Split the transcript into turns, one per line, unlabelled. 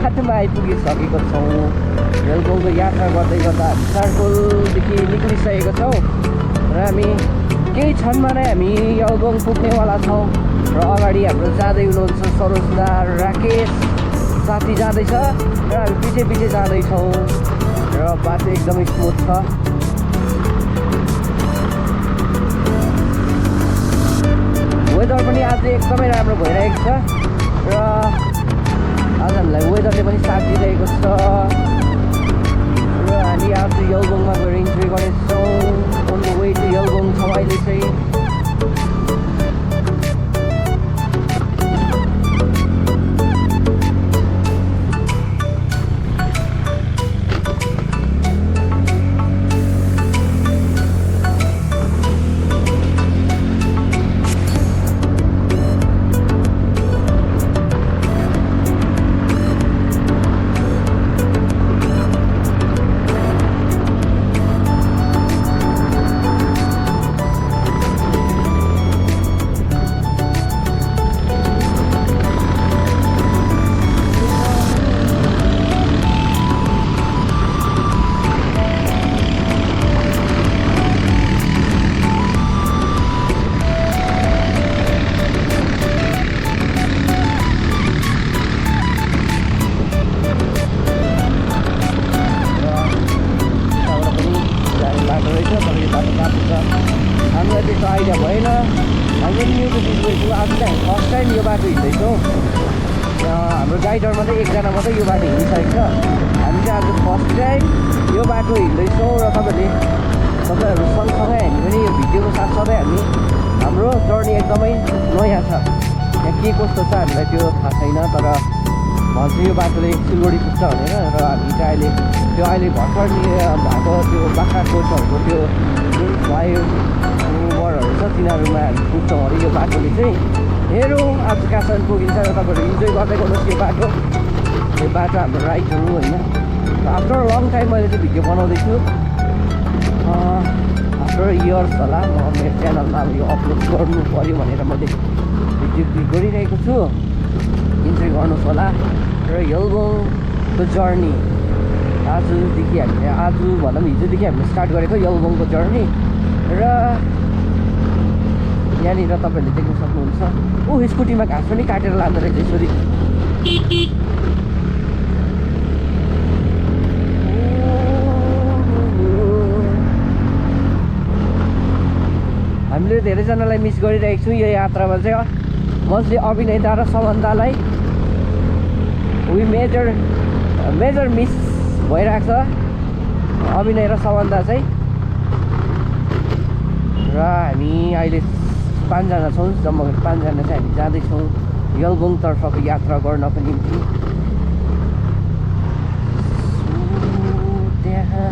बाटोमा आइपुगिसकेको छौँ। यलबोङको यात्रा गर्दै गर्दा हामी चारखोलदेखि निक्लिसकेको छौँ र हामी केही क्षणमा नै हामी यलबोङ पुग्नेवाला छौँ। र अगाडि हाम्रो जाँदै हुनुहुन्छ सरोजदा, राकेश साथी जाँदैछ र हामी पछि पछि जाँदैछौँ र बाटो एकदमै स्मुथ छ। वेदर पनि आज एकदमै राम्रो भइरहेको छ र आज हामीलाई वेदरले पनि साथ दिइरहेको छ र हामी आज यलबोङमा गएर इन्जोय गर्नेछौँ। अन द वे टु यलबोङ छौँ अहिले चाहिँ। हामीलाई त्यस्तो आइडिया भएन। हाम्रो न्यू टु दिस वे आज चाहिँ फर्स्ट टाइम यो बाटो हिँड्दैछौँ। हाम्रो गाइडर मात्रै एकजना मात्रै यो बाटो हिँडिसकेको छ। हामी चाहिँ आज फर्स्ट टाइम यो बाटो हिँड्दैछौँ र तपाईँहरू सँगसँगै हामी पनि यो भिडियोको साथसाथै हाम्रो जर्नी एकदमै नयाँ छ। यहाँ के कस्तो छ हामीलाई त्यो थाहा छैन, तर भन्छ यो बाटोले सिलगढी पुग्छ भनेर। र हामी चाहिँ अहिले भर्खर भएको त्यो बाख्राकोटहरूको त्यो जुन फ्लाइओभरहरू छ तिनीहरूमा हामी पुग्छौँ अरे यो बाटोले चाहिँ। हेरौँ आज कहाँसम्म पुगिन्छ र तपाईँहरू इन्जोय गर्दै गर्नुहोस् यो बाटो हाम्रो राइडहरू होइन। आफ्टर लङ टाइम मैले चाहिँ भिडियो बनाउँदैछु। आफ्टर इयर्स होला म मेरो च्यानलमा अब यो अपलोड गर्नु पऱ्यो भनेर मैले भिडियो क्लिक गरिरहेको छु। इन्जोय गर्नुहोस् होला। र यलबोङको जर्नी आजदेखि हामीले आज भनौँ हिजोदेखि हामीले स्टार्ट गरेको यलबोङको जर्नी। र यहाँनिर तपाईँहरूले देख्न सक्नुहुन्छ स्कुटीमा घाँस पनि काटेर लाँदो रहेछ यसरी। हामीले धेरैजनालाई मिस गरिरहेको छौँ यो यात्रामा चाहिँ। मोस्टली अभिनेता र समन्तालाई मेजर मिस भइरहेको छ अभिनय र समन्ता चाहिँ। र हामी अहिले 5 जना छौँ, जम्मा 5 जना चाहिँ हामी जाँदैछौँ यलबोङतर्फको यात्रा गर्नको निम्ति। त्यहाँ